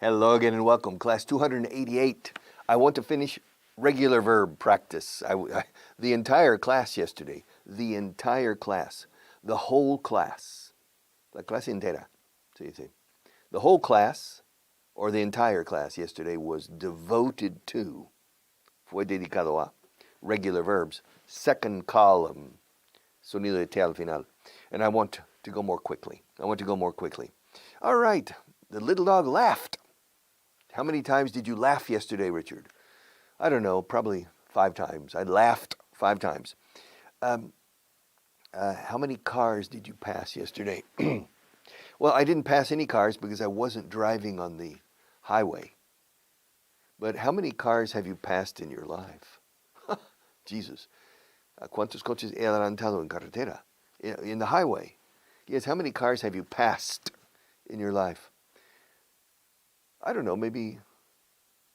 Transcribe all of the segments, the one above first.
Hello again and welcome, class 288. I want to finish regular verb practice. The entire class yesterday, the entire class, the whole class, la clase entera, so you say. The whole class, or the entire class yesterday, was devoted to, fue dedicado a, regular verbs, second column, sonido de T al final. And I want to go more quickly. All right, the little dog laughed. How many times did you laugh yesterday, Richard? I don't know, probably 5 times. I laughed 5 times. How many cars did you pass yesterday? Well, I didn't pass any cars because I wasn't driving on the highway. But how many cars have you passed in your life? Jesus. ¿Cuántos coches he adelantado en carretera? In the highway. Yes, how many cars have you passed in your life? I don't know, maybe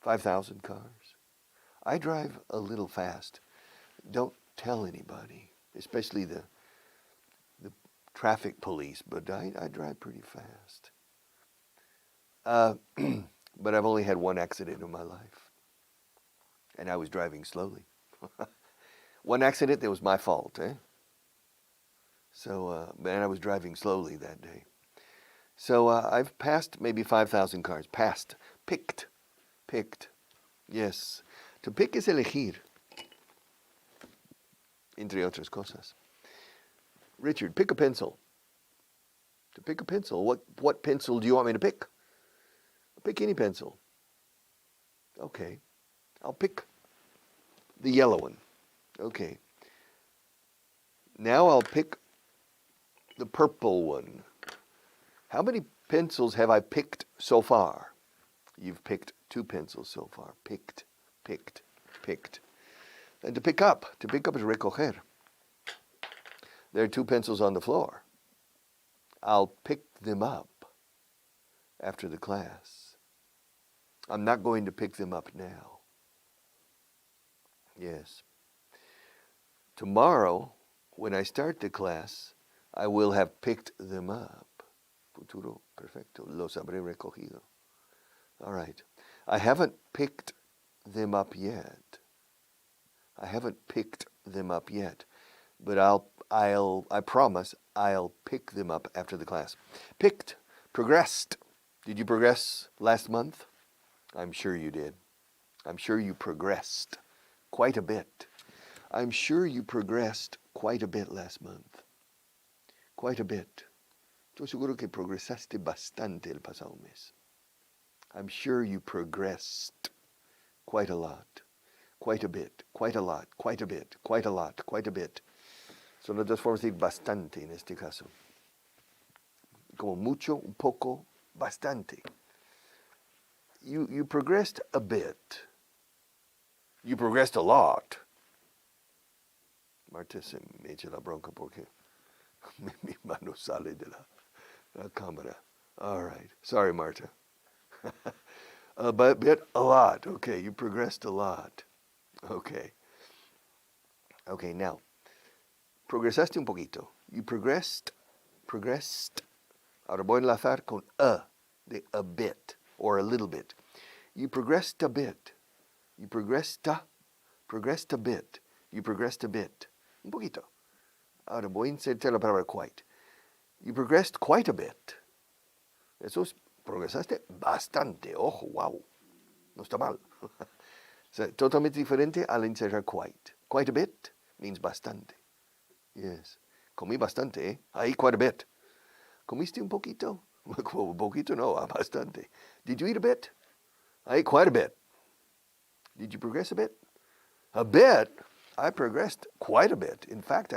5,000 cars. I drive a little fast. Don't tell anybody, especially the traffic police, but I drive pretty fast. But I've only had one accident in my life, and I was driving slowly. One accident that was my fault, eh? So, man, I was driving slowly that day. So I've passed maybe 5,000 cars. Passed. Picked. Yes. To pick is elegir. Entre otras cosas. Richard, pick a pencil. To pick a pencil. What pencil do you want me to pick? Pick any pencil. Okay. I'll pick the yellow one. Okay. Now I'll pick the purple one. How many pencils have I picked so far? You've picked 2 pencils so far. Picked. And to pick up is recoger. There are 2 pencils on the floor. I'll pick them up after the class. I'm not going to pick them up now. Yes. Tomorrow, when I start the class, I will have picked them up. Futuro perfecto. Los habré recogido. All right. I haven't picked them up yet. But I promise I'll pick them up after the class. Picked. Progressed. Did you progress last month? I'm sure you did. I'm sure you progressed quite a bit. I'm sure you progressed quite a bit last month. Quite a bit. Estoy seguro que progresaste bastante el pasado mes. I'm sure you progressed quite a lot, quite a bit, quite a lot, quite a bit, quite a lot, quite a bit. Son las dos formas de decir bastante en este caso. Como mucho, un poco, bastante. You progressed a bit. You progressed a lot. Marta se me echa la bronca porque mi mano sale de la cámara. All right. Sorry, Marta. But a lot. Okay, you progressed a lot. Okay. Okay, now. Progresaste un poquito. You progressed. Ahora voy a enlazar con de a bit, or a little bit. You progressed a bit. You progressed a bit. You progressed a bit. Un poquito. Ahora voy a insertar la palabra quite. You progressed quite a bit. Eso es, progresaste bastante. Ojo, wow. No está mal. O sea, totalmente diferente al insertar quite. Quite a bit means bastante. Yes. Comí bastante, ¿eh? Ahí quite a bit. ¿Comiste un poquito? Un poquito no, bastante. Did you eat a bit? I ate quite a bit. Did you progress a bit? A bit? I progressed quite a bit. In fact,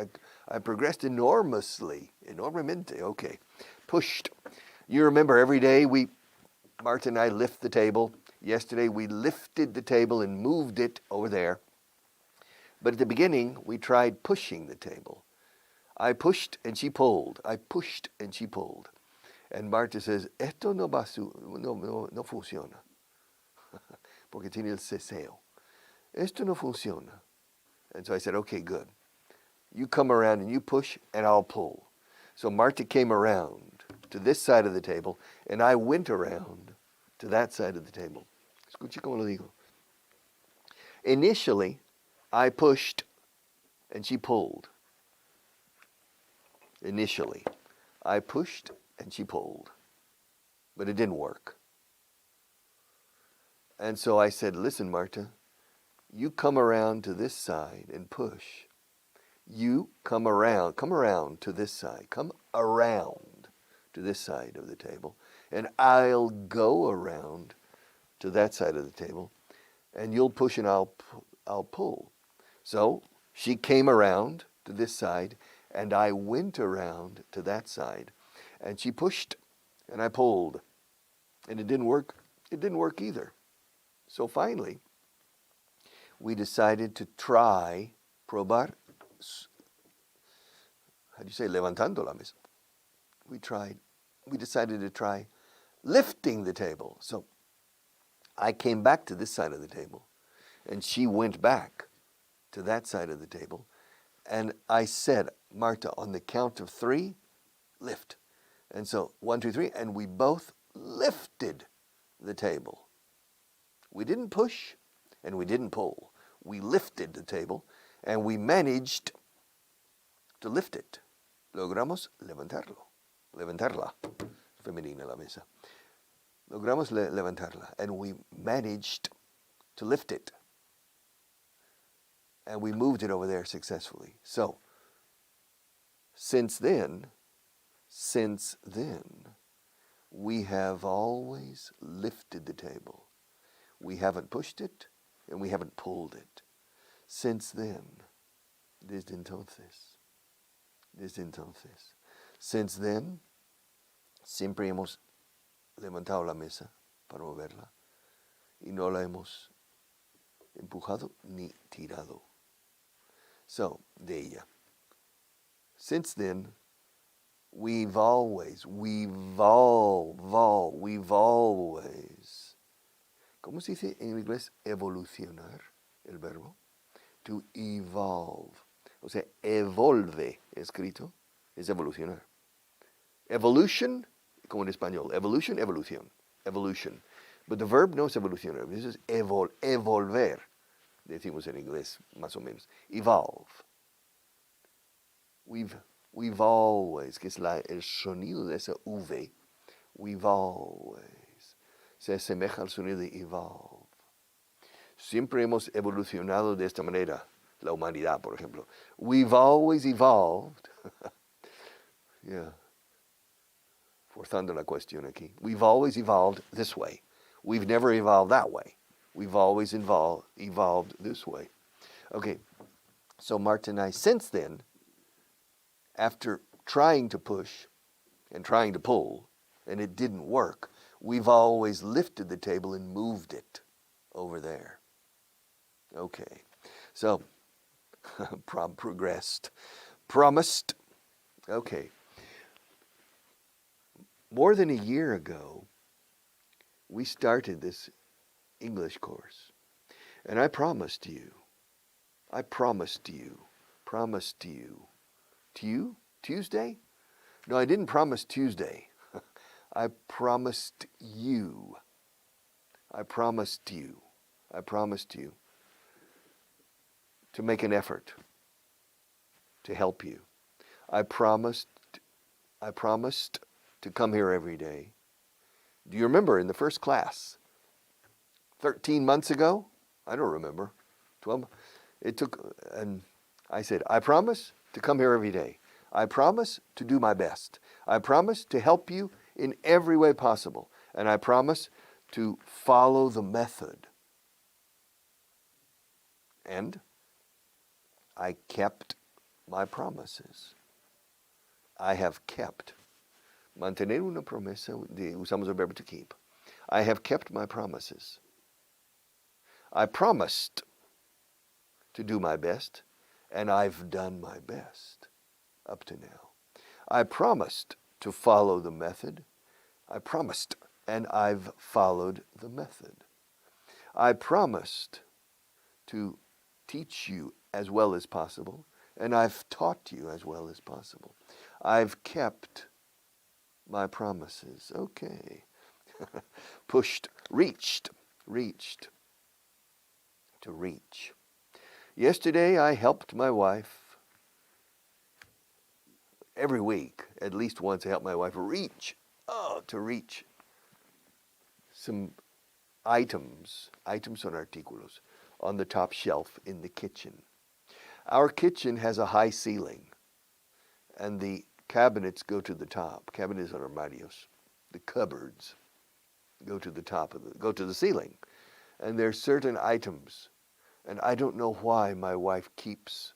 I progressed enormously. Enormemente. Okay. Pushed. You remember every day Marta and I lift the table. Yesterday we lifted the table and moved it over there. But at the beginning, we tried pushing the table. I pushed and she pulled. I pushed and she pulled. And Marta says, esto no funciona. Porque tiene el ceseo. Esto no funciona. And so I said, okay, good. You come around and you push and I'll pull. So Marta came around to this side of the table and I went around to that side of the table. Escuche como lo digo. Initially, I pushed and she pulled. Initially, I pushed and she pulled. But it didn't work. And so I said, listen, Marta, you come around to this side and push. You come around to this side. Come around to this side of the table. And I'll go around to that side of the table. And you'll push and I'll pull. So she came around to this side and I went around to that side. And she pushed and I pulled. And it didn't work. It didn't work either. So finally, we decided to try, probar, how do you say, levantando la mesa. We decided to try lifting the table. So I came back to this side of the table, and she went back to that side of the table, and I said, Marta, on the count of 3, lift. And so 1, 2, 3, and we both lifted the table. We didn't push, and we didn't pull. We lifted the table, and we managed to lift it. Logramos levantarla, femenina la mesa. Logramos levantarla, and we managed to lift it. And we moved it over there successfully. So, since then, we have always lifted the table. We haven't pushed it, and we haven't pulled it. Since then, desde entonces. Since then, siempre hemos levantado la mesa para moverla y no la hemos empujado ni tirado. So, de ella. Since then, we've always, ¿cómo se dice en inglés evolucionar el verbo? To evolve. O sea, evolve, escrito, es evolucionar. Evolution, como en español, evolution, evolución, evolution. But the verb no es evolucionar, this is evolver, decimos en inglés, más o menos. Evolve. We've always, que es el sonido de esa V, we've always, se asemeja al sonido de evolve. Siempre hemos evolucionado de esta manera, la humanidad, por ejemplo. We've always evolved. Yeah. Forzando la cuestión aquí. We've always evolved this way. We've never evolved that way. We've always evolved this way. Okay, so Marta and I, since then, after trying to push and trying to pull, and it didn't work, we've always lifted the table and moved it over there. Okay, so progressed, promised. Okay, more than a year ago, we started this English course, and I promised you, Tuesday? No, I didn't promise Tuesday. I promised you to make an effort to help you. I promised to come here every day. Do you remember in the first class, 13 months ago? I don't remember. 12. It took, and I said, I promise to come here every day. I promise to do my best. I promise to help you in every way possible. And I promise to follow the method. And I kept my promises. I have kept. Mantener una promesa, usamos el verbo to keep. I have kept my promises. I promised to do my best, and I've done my best up to now. I promised to follow the method. I promised, and I've followed the method. I promised to teach you as well as possible, and I've taught you as well as possible. I've kept my promises. Okay. Pushed, reached, to reach. Yesterday I helped my wife. Every week, at least once, I help my wife reach, to reach some items son artículos, on the top shelf in the kitchen. Our kitchen has a high ceiling, and the cabinets go to the top. Cabinets son armarios. The cupboards go to the top go to the ceiling. And there's certain items, and I don't know why my wife keeps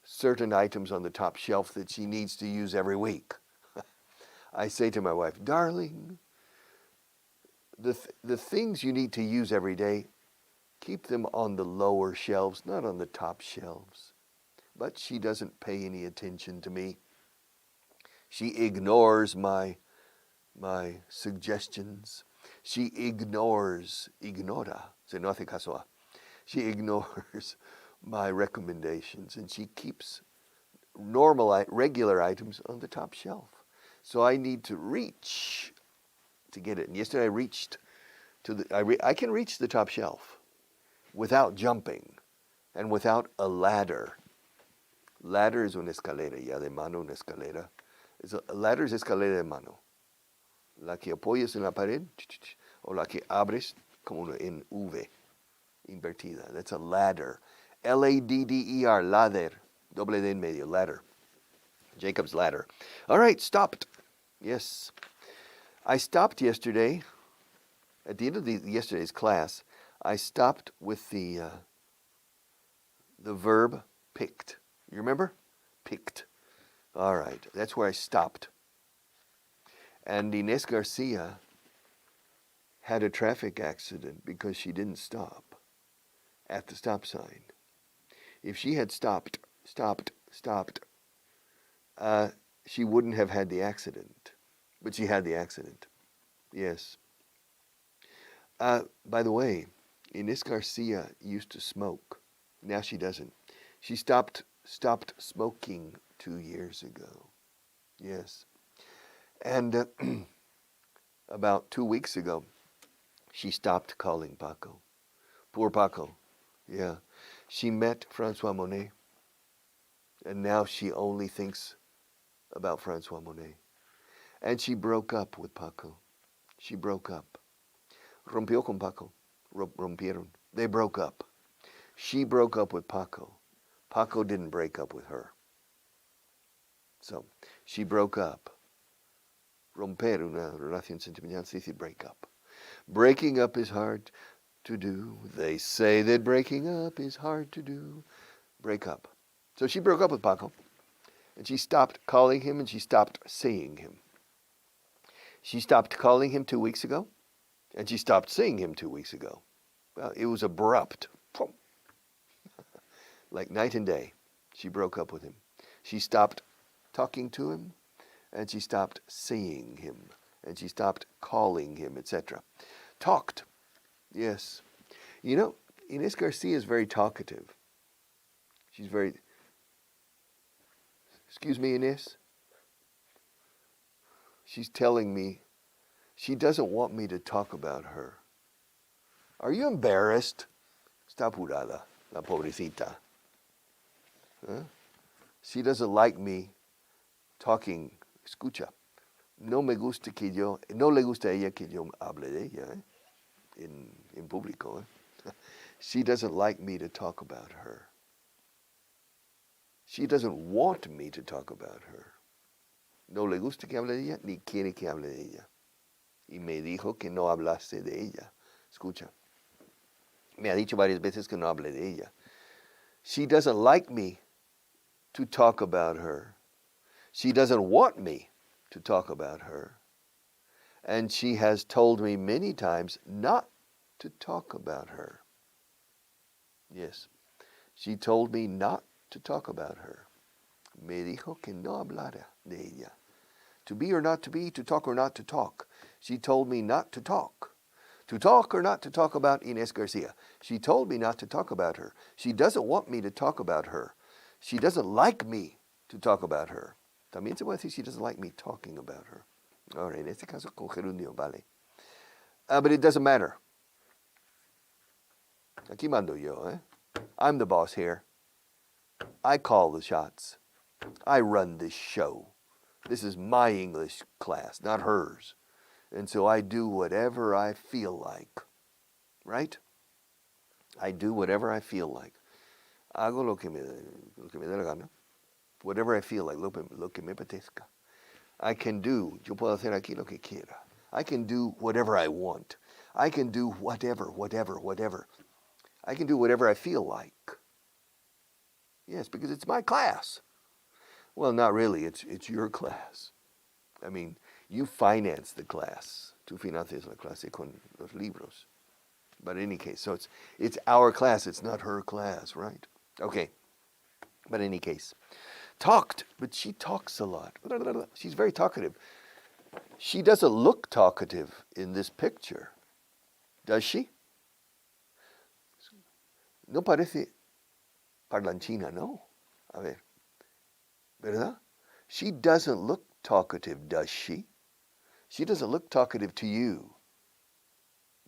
certain items on the top shelf that she needs to use every week. I say to my wife, darling, the things you need to use every day, keep them on the lower shelves, not on the top shelves. But she doesn't pay any attention to me. She ignores my suggestions. She ignora, se no hace caso. She ignores my recommendations, and she keeps regular items on the top shelf. So I need to reach to get it. And yesterday I reached to I can reach the top shelf without jumping and without a ladder. Ladder es una escalera, ya de mano una escalera. A ladder es escalera de mano. La que apoyas en la pared o la que abres como en V, invertida. That's a ladder. Ladder, ladder. Doble D en medio, ladder. Jacob's ladder. All right, stopped. Yes. I stopped yesterday. At the end of yesterday's class, I stopped with the verb picked. You remember? Picked. All right, that's where I stopped. And Inés Garcia had a traffic accident because she didn't stop at the stop sign. If she had stopped, she wouldn't have had the accident. But she had the accident. Yes. By the way, Inés Garcia used to smoke. Now she doesn't. She stopped smoking 2 years ago. Yes. And about 2 weeks ago, she stopped calling Paco. Poor Paco. Yeah. She met Francois Monet, and now she only thinks about Francois Monet. And she broke up with Paco. She broke up. Rompió con Paco. Rompieron. They broke up. She broke up with Paco. Paco didn't break up with her. So, she broke up. Romper una relación sentimental se dice break up. Breaking up is hard to do. They say that breaking up is hard to do. Break up. So she broke up with Paco. And she stopped calling him and she stopped seeing him. She stopped calling him 2 weeks ago. And she stopped seeing him 2 weeks ago. Well, it was abrupt. Like night and day. She broke up with him. She stopped talking to him, and she stopped seeing him, and she stopped calling him, etc. Talked. Yes. You know, Inés Garcia is very talkative. She's very... Excuse me, Inés? She's telling me she doesn't want me to talk about her. Are you embarrassed? Está apurada, la pobrecita. Huh? She doesn't like me talking. Escucha. No le gusta a ella que yo hable de ella, en público. She doesn't like me to talk about her. She doesn't want me to talk about her. No le gusta que hable de ella, ni quiere que hable de ella. Y me dijo que no hablase de ella. Escucha. Me ha dicho varias veces que no hable de ella. She doesn't like me to talk about her. She doesn't want me to talk about her. And she has told me many times not to talk about her. Yes. She told me not to talk about her. Me dijo que no hablara de ella. To be or not to be, to talk or not to talk. She told me not to talk. To talk or not to talk about Inés Garcia. She told me not to talk about her. She doesn't want me to talk about her. She doesn't like me to talk about her. También se puede decir she doesn't like me talking about her. Ahora, en este caso con gerundio, vale. But it doesn't matter. Aquí mando yo, eh? I'm the boss here. I call the shots. I run this show. This is my English class, not hers. And so I do whatever I feel like. Right? I do whatever I feel like. Hago lo que me da la gana. Whatever I feel like, lo que me apetezca. I can do, yo puedo hacer aquí lo que quiera. I can do whatever I want. I can do whatever. I can do whatever I feel like. Yes, because it's my class. Well, not really. It's your class. I mean, you finance the class. Tú financias la clase con los libros. But in any case, so it's our class. It's not her class, right? Okay. But in any case, talked, but she talks a lot. She's very talkative. She doesn't look talkative in this picture, does she? No parece parlanchina, no. A ver, ¿verdad? She doesn't look talkative, does she? She doesn't look talkative to you,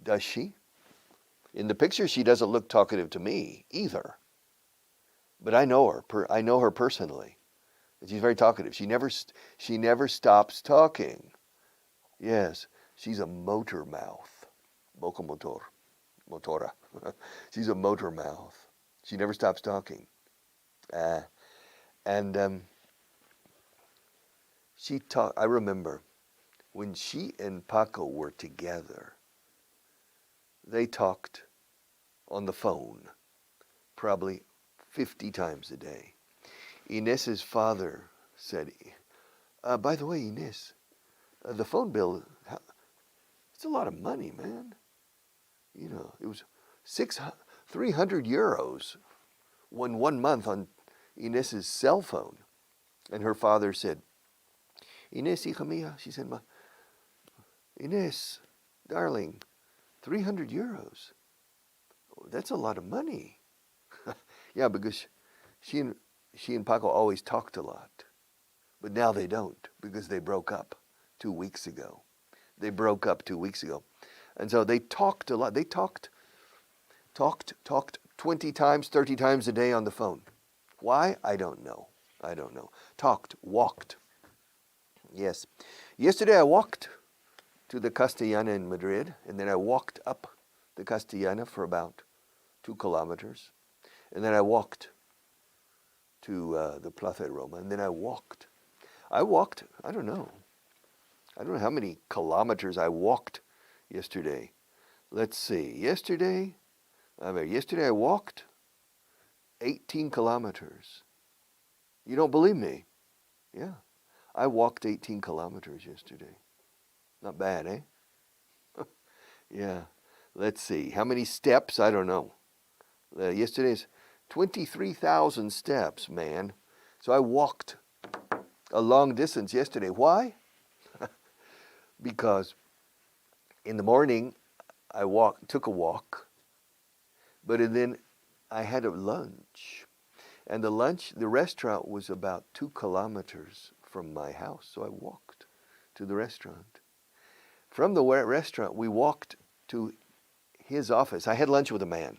does she? In the picture, she doesn't look talkative to me either. But I know her. I know her personally. She's very talkative. She never stops talking. Yes, she's a motor mouth. Boca motora. She's a motor mouth. She never stops talking. And I remember when she and Paco were together, they talked on the phone probably 50 times a day. Inés's father said, by the way, Inés, the phone bill, it's a lot of money, man. You know, it was 300 euros one month on Inés's cell phone. And her father said, Inés, hija mía, she said, Inés, darling, 300 euros. Oh, that's a lot of money. Yeah, because she and Paco always talked a lot. But now they don't because they broke up 2 weeks ago. They broke up 2 weeks ago. And so they talked a lot. They talked 20 times, 30 times a day on the phone. Why? I don't know. Talked, walked. Yes. Yesterday I walked to the Castellana in Madrid, and then I walked up the Castellana for about 2 kilometers. And then I walked to the Plaza de Roma, and then I walked, I don't know how many kilometers I walked yesterday. Let's see, yesterday I walked 18 kilometers. You don't believe me? Yeah, I walked 18 kilometers yesterday. Not bad, eh? Yeah, let's see, how many steps? I don't know. Yesterday's 23,000 steps, man. So I walked a long distance yesterday. Why? Because in the morning I took a walk, but then I had a lunch. And the restaurant was about 2 kilometers from my house, so I walked to the restaurant. From the restaurant, we walked to his office. I had lunch with a man.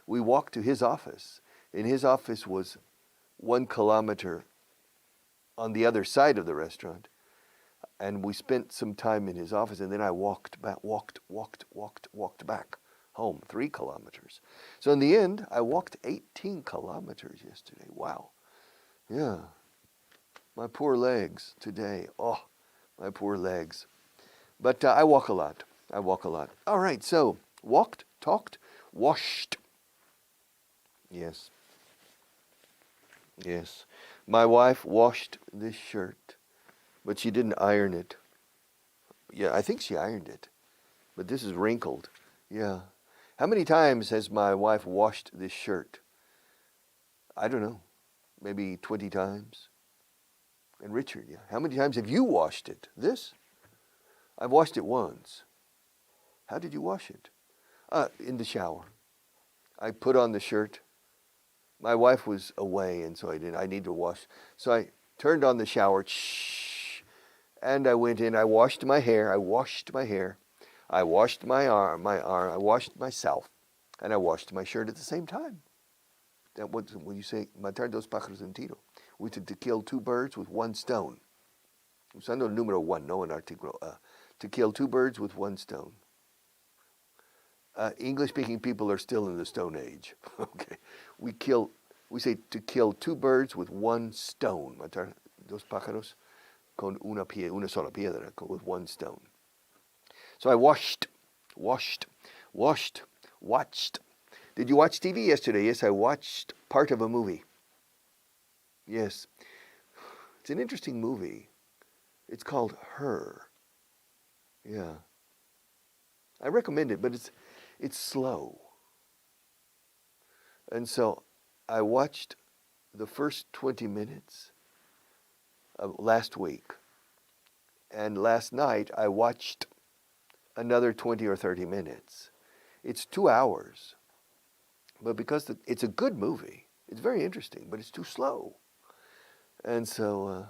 We walked to his office, and his office was 1 kilometer on the other side of the restaurant. And we spent some time in his office, and then I walked back home, 3 kilometers. So in the end, I walked 18 kilometers yesterday. Wow. Yeah. My poor legs today. Oh, my poor legs. But I walk a lot. All right, so walked, talked, washed. Yes. My wife washed this shirt, but she didn't iron it. Yeah, I think she ironed it, but this is wrinkled. Yeah. How many times has my wife washed this shirt? I don't know. Maybe 20 times. And Richard, yeah. How many times have you washed it? This? I've washed it once. How did you wash it? In the shower. I put on the shirt. My wife was away, and so I need to wash. So I turned on the shower, and I went in. I washed my hair. I washed my arm, I washed myself, and I washed my shirt at the same time. That when you say matar dos pájaros de un tiro, which is to kill two birds with one stone. Usando el número one, no en artículo. To kill two birds with one stone. English-speaking people are still in the Stone Age. Okay, we say to kill two birds with one stone. Matar dos pájaros con una sola piedra, with one stone. So I watched. Did you watch TV yesterday? Yes, I watched part of a movie. Yes, it's an interesting movie. It's called Her. Yeah, I recommend it, but it's slow. And so I watched the first 20 minutes of last week. And last night I watched another 20 or 30 minutes. It's 2 hours. But because it's a good movie, it's very interesting, but it's too slow. And so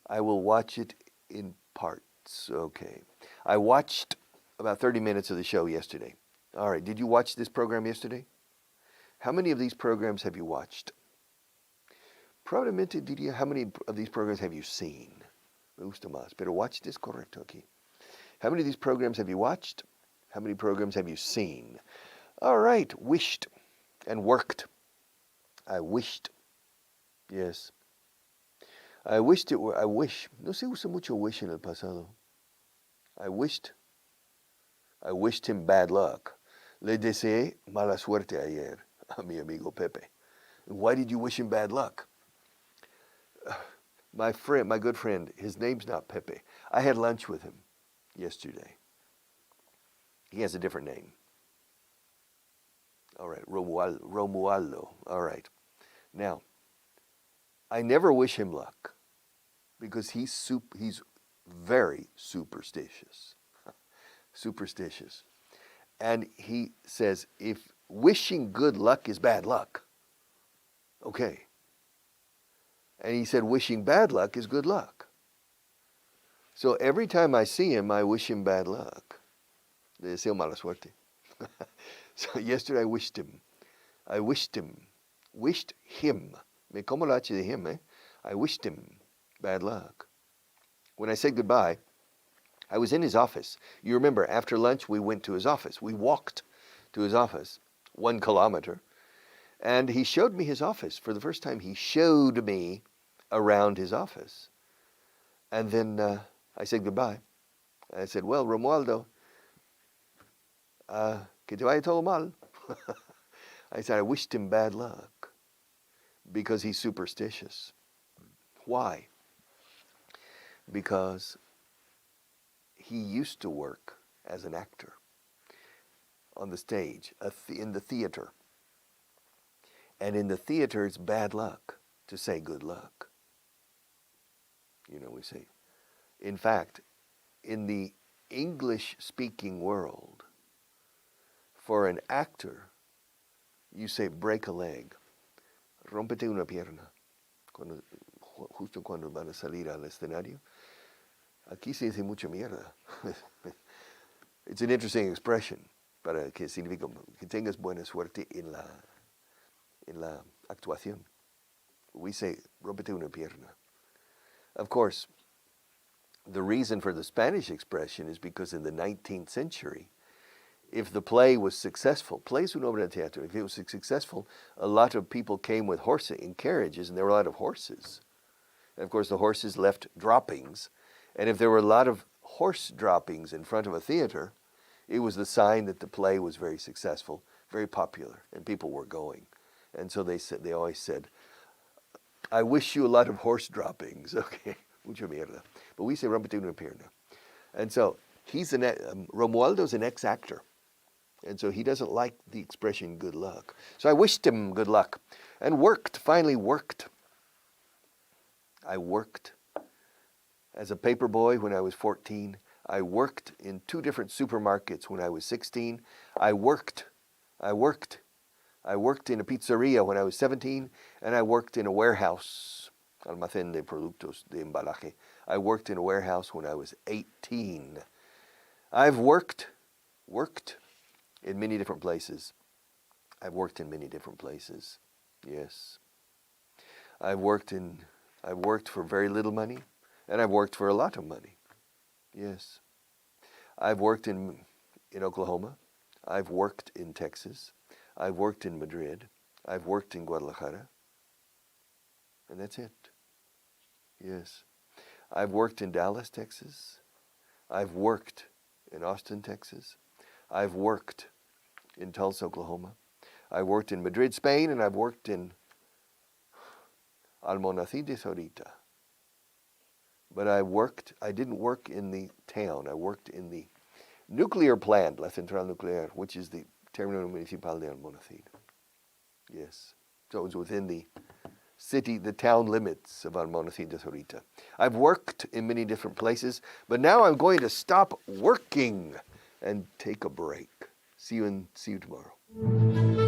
I will watch it in parts. Okay. I watched about 30 minutes of the show yesterday. All right. Did you watch this program yesterday? How many of these programs have you watched? Probablemente diría, how many of these programs have you seen? Me gusta más, pero watched is correcto aquí. How many of these programs have you watched? How many programs have you seen? All right, wished and worked. I wished. Yes. I wished it were, I wish. No se usa mucho wish en el pasado. I wished him bad luck. Le deseé mala suerte ayer a mi amigo Pepe. Why did you wish him bad luck? My good friend, his name's not Pepe. I had lunch with him yesterday. He has a different name. All right, Romualdo. All right. Now, I never wish him luck because he's very superstitious. Superstitious. And he says, if wishing good luck is bad luck, okay. And he said, wishing bad luck is good luck. So every time I see him, I wish him bad luck. Le deseo mala suerte. So yesterday I wished him. Me como la H de him, eh? I wished him bad luck. When I said goodbye, I was in his office. You remember, after lunch, we went to his office. We walked to his office, 1 kilometer. And he showed me his office. For the first time, he showed me around his office. And then I said goodbye. I said, well, Romualdo, que te vaya todo mal. I said, I wished him bad luck because he's superstitious. Why? Because he used to work as an actor on the stage, in the theater. And in the theater, it's bad luck to say good luck. You know, we say. In fact, in the English-speaking world, for an actor, you say break a leg, rómpete una pierna, justo cuando van a salir al escenario. Aquí se dice mucha mierda. It's an interesting expression, para que significa que tengas buena suerte en la actuación. We say, rómpete una pierna. Of course, the reason for the Spanish expression is because in the 19th century, if the play was successful, play es una obra de teatro, if it was successful, a lot of people came with horses in carriages, and there were a lot of horses. And of course, the horses left droppings. And if there were a lot of horse droppings in front of a theater, it was the sign that the play was very successful, very popular, and people were going. And so they always said, I wish you a lot of horse droppings. Okay, mucha mierda. But we say, rómpete una pierna. And so Romualdo's an ex-actor. And so he doesn't like the expression good luck. So I wished him good luck. And finally worked. I worked as a paper boy when I was 14. I worked in 2 different supermarkets when I was 16. I worked in a pizzeria when I was 17, and I worked in a warehouse, almacén de productos de embalaje. I worked in a warehouse when I was 18. I've worked in many different places. I've worked in many different places. Yes. I've worked for very little money, and I've worked for a lot of money. Yes. I've worked in Oklahoma. I've worked in Texas. I've worked in Madrid. I've worked in Guadalajara. And that's it. Yes. I've worked in Dallas, Texas. I've worked in Austin, Texas. I've worked in Tulsa, Oklahoma. I worked in Madrid, Spain, and I've worked in Almonacid ahorita. But I didn't work in the town. I worked in the nuclear plant, La Central Nuclear, which is the Terminal Municipal de Almonacid. Yes. So it was within the city, the town limits of Almonacid ahorita. I've worked in many different places, but now I'm going to stop working and take a break. See you tomorrow.